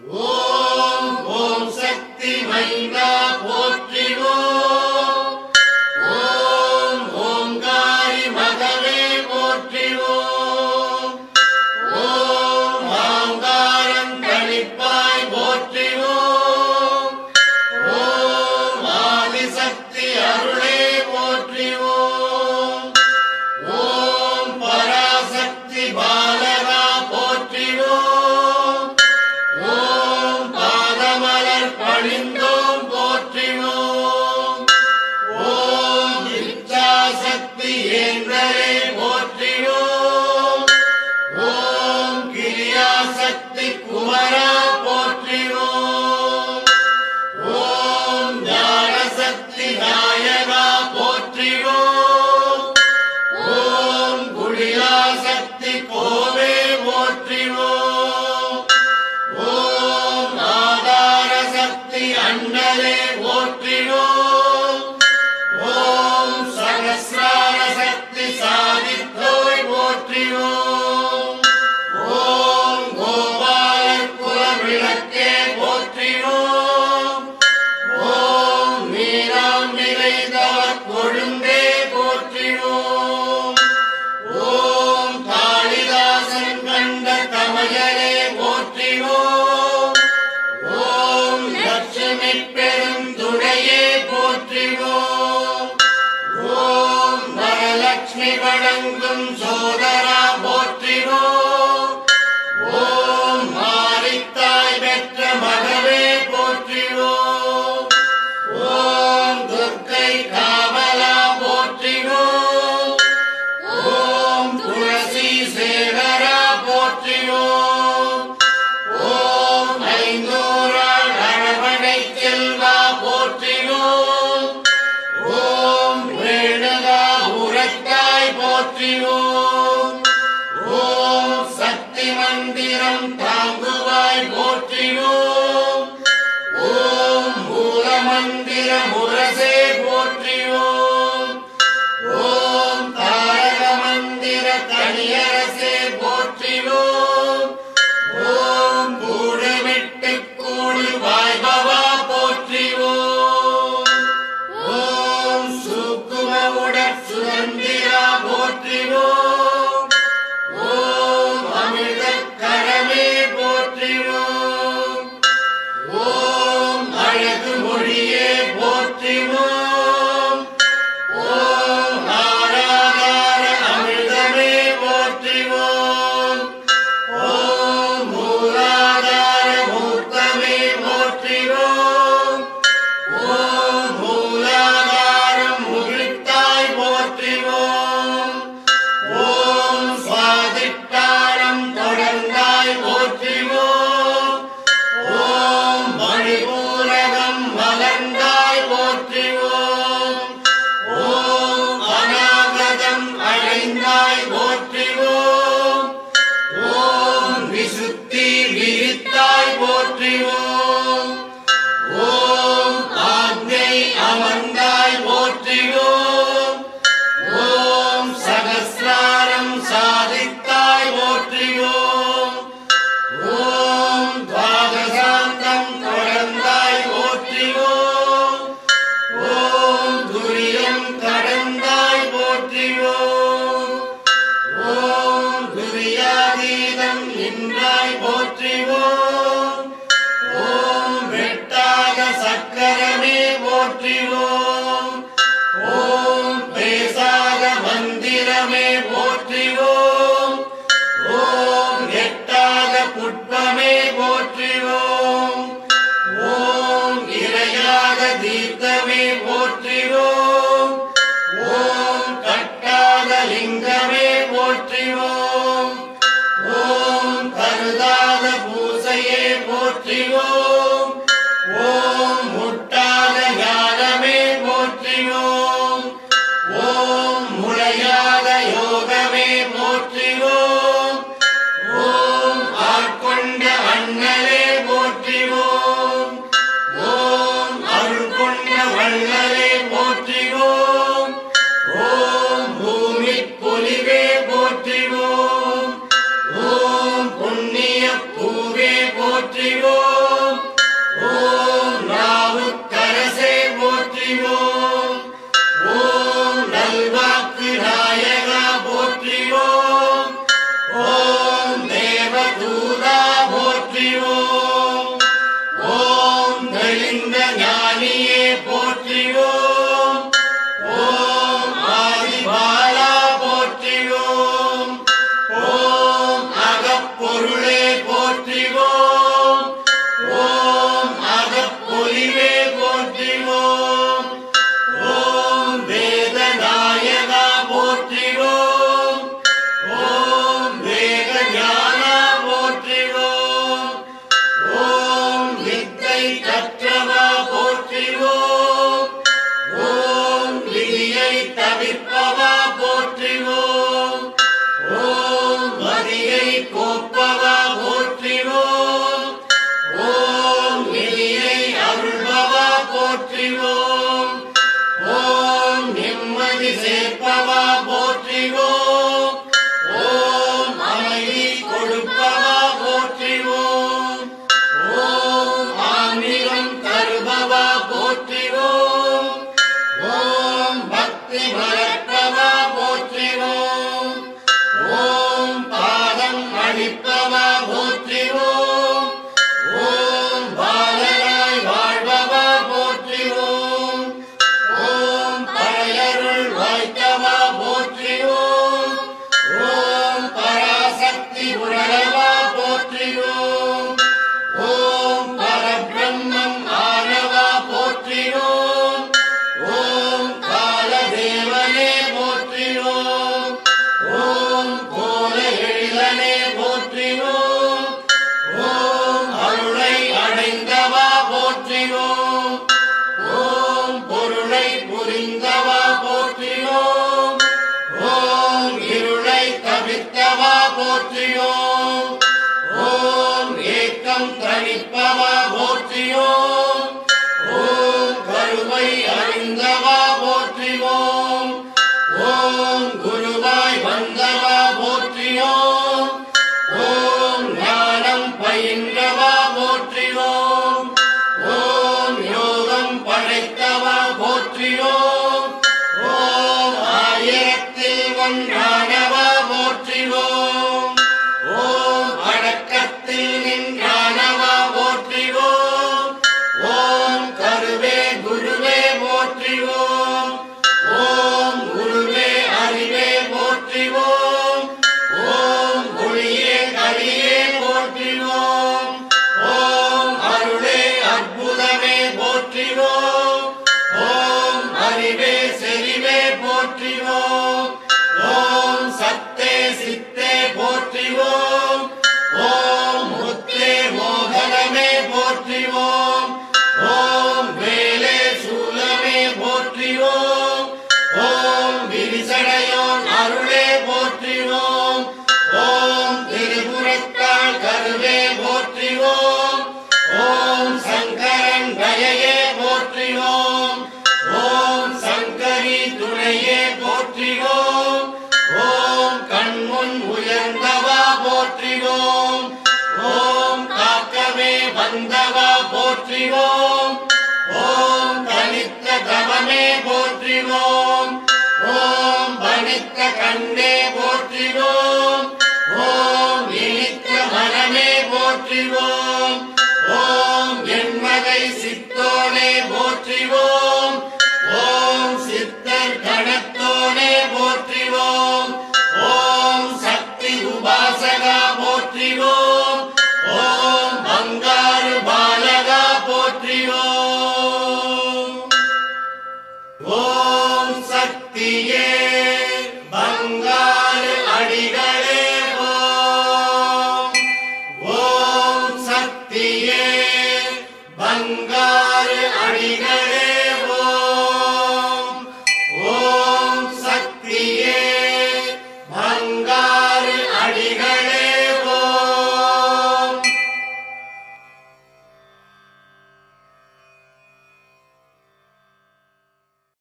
ஓம் ஓம் சக்தி மைந்தா போற்றிவோம். ஓம் ஓங்காரி மகவே போற்றிவோம். ஓம் ஆங்காரம் தனிப்பாய் போற்றிவோம். ஓம் ஆதிசக்தி அருளே போற்றிவோம். ஓம் பராசக்தி பாலகா போற்றிவோம். ஓம் பாதமலர் பணிந்தோம் போற்றிவோம். ஓம் இச்சாசக்தி ஏந்தரே போற்றிவோம். ஓம் கிரியாசக்தி குமரா போற்றிவோம். ஓம் ஞானசக்தி நாயகா போற்றிவோம். ஓம் குடியாசக்தி கோவே போற்றிவோம். ஓம் ஆதாரசக்தி அண்ணலே போற்றிவோம். ஓம் சகஸ்ரார சக்தி சாதித்தோய் போற்றிவோம். ஓம் கோபாலர் குல விளக்கே போற்றிவோம். ஓம் மீனாம்பிகை தவக் கொழுந்தே போற்றிவோம். ஓம் காளிதாசன் கண்ட கமயலே போற்றிவோம். ஓம் லட்சுமி பெருந்துணையே போற்றிவோம். ஓம் வரலட்சுமி வழங்கும் சோதரா போற்றிவோம். ஓம் மாரித்தாய் பெற்ற மகவே போற்றிவோம். ஓம் துர்க்கை காவலா போற்றிவோம். ஓம் துளசி சேகரா போற்றிவோம். ஓம் ஐந்தூராள் அரவணை செல்வா போற்றிவோம். ஓம் ரேணுகா உரத்தாய் போற்றிவோம். ஓம் சக்தி மந்திரம் தாங்குவாய் போற்றிவோம். ஓம் மூல மந்திர முரசே போற்றிவோம். ஓம் தாரக மந்திர தனியரசே போற்றிவோம். ஓம் கூடுவிட்டு கூடு வாய்பவா போற்றிவோம். ஓம் சுக்கும உடற் சுதந்திரா போற்றிவோம். ஓம் அமிர்தக் கரமே போற்றிவோம். ஓம் அழகு மொழியே போற்றிவோம். ஓம் ஆராதார அமிர்தமே போற்றிவோம். ஓம் மூலாதார மூர்த்தமே போற்றிவோம். ஓம் மூலாதாரம் முகிழ்த்தாய் போற்றிவோம். ஓம் சுவாதிட்டாரம் தொடர்ந்தாய் போற்றிவோம். ஓம் மணிபூரகம் மலர்ந்தாய் போற்றிவோம். ஓம் அநாகதம் அடைந்தாய் போற்றிவோம். ஓம் விசுத்தி விரித்தாய் போற்றிவோம். ஓம் ஆக்ஞை அமர்ந்தாய் போற்றிவோம். ஓம் சகஸ்ராரம் சாதித்தாய் போற்றிவோம். ஓம் துவாதசாந்தம் தொடர்ந்தாய் போற்றிவோம். ஓம் துரியம் கடந்தாய் போற்றிவோம். ஓம் துரியாதீதம் நின்றாய் போற்றிவோம். ஓம் வெட்டாத சக்கரமே போற்றிவோம். ஓம் பேசாத மந்திரமே போற்றிவோம். ஓம் எட்டாத புட்பமே போற்றிவோம். ஓம் இறையாத தீர்த்தமே போற்றிவோம். ஓம் கட்டாத லிங்கமே போற்றிவோம். ஓம் கருதாத பூசையே போற்றிவோம். ஓம் முட்டாத ஞானமே போற்றிவோம். ஓம் முளையாத யோகமே போற்றிவோம். ஓம் ஆட்கொண்ட அண்ணலே போற்றிவோம். ஓம் அருள் கொண்ட வள்ளலே போற்றிவோம். ஓம் பூமி பொலிவே போற்றிவோம். ஓம் புண்ணிய பூவே போற்றிவோம். புரிந்தவா போற்றியோம். ஓம் இருளை தவிர்த்தவா போற்றியோம். ஓம் ஏக்கம் தணிப்பவா போற்றியோம். ஓம் கருவை அறிந்தவா போற்றியோம். ஓம் குருவாய் வந்தவா போற்றியோம். ஓம் ஞானம் பயின்றவா போற்றியோம். ஓம் யோகம் படைத்தவா போற்றியோம். ஓம் ஆயிரத்தில் ஒன்றானவா போற்றியோம். ஓம் அடக்கத்தில் நின்றானவா போற்றிவோம். ஓம் கருவே குருவே போற்றிவோம். ஓம் குருவே அறிவே போற்றிவோம். ஓம் ஒளியே கலியே போற்றிவோம். ஓம் அருளே அற்புதமே போற்றிவோம். ஓம் அறிவே செறிவே போற்றிவோம். ஓம் சத்தே சித்தே போற்றிவோம். ஓம் முத்தே மோகனமே போற்றிவோம். ஓம் வேலே சூலமே போற்றிவோம். ஓம் விரிசடையோன் அருளே போற்றிவோம். ஓம் திரிபுரத்தாள் கருவே போற்றிவோம். ஓம் சங்கரன் தயையே போற்றிவோம். ஓம் சங்கரி துணையே போற்றிவோம். ஓம் கண்முன் உயர்ந்தவா போற்றிவோம். ஓம் காக்கவே வந்தவா போற்றிவோம். ஓம் தனித்த தவமே போற்றிவோம். ஓம் பனித்த கண்ணே போற்றிவோம். ஓம் இனித்த மனமே போற்றிவோம். ஓம் என்மகை சித்தோனே போற்றிவோம். ஓம் சித்தர் கணத்தோனே போற்றிவோம். ஓம் சக்தி உபாசகா போற்றிவோம்.